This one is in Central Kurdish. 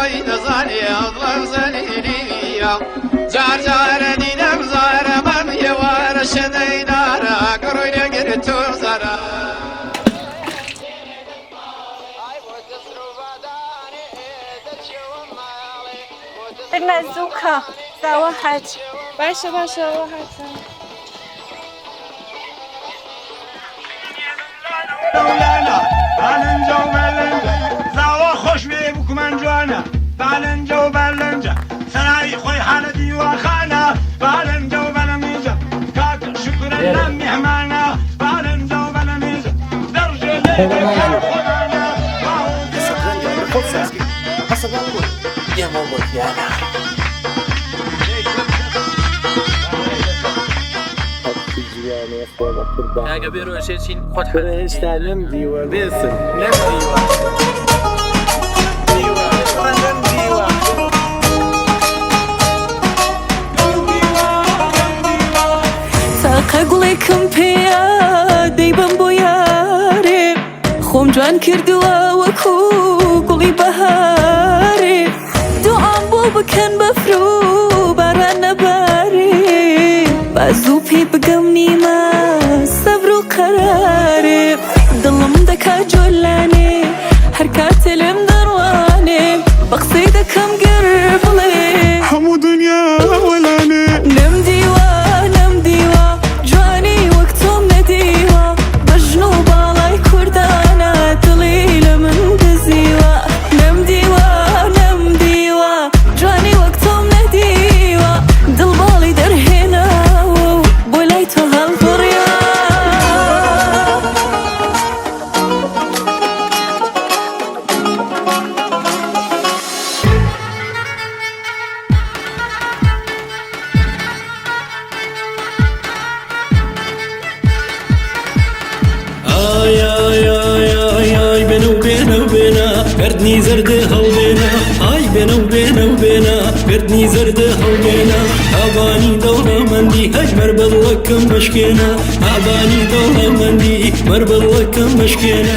وي نزاني أضلم زنيني جار جار دينم زار من يوار شدينارا قروي نقرتو زارا الزوكا واحد باشا واحد مولانا بالنجا وبلنجا زاوا خوش بيبك من جوانا بالنجا وبلنجا سراي خوي حالتي وخانا بالنجا وبلنجا كاك شكرا لم يهمانا بالنجا وبلنجا درجة ليك يا خدانا يا ماما يانا يا كبير وشيشين خد حد نمدي وبيسن نمدي تاقلكم بيا دايبا بوياري خوم جوان كردوا وكو قولي بهاري دوام بو بكن بفرو باران باري بازو بي بقمني ما صبرو قراري ضلم دكا جولاني حركات المدرواني بقصيدكم قربلي حمو دنيا ولاني نمديوا جواني وقتهم نديوا بجنوب علي كردانا طليل من دزيوا نمديوا جواني وقتهم نديوا دل بالي درهنا بولايتو هالفريا آي بينا قردني زرد هالبينا آي بينا قردني زرد هالبينا أباني دولة مندي هجمر باللكم مشكينا أباني دولة مندي مر باللكم مشكينا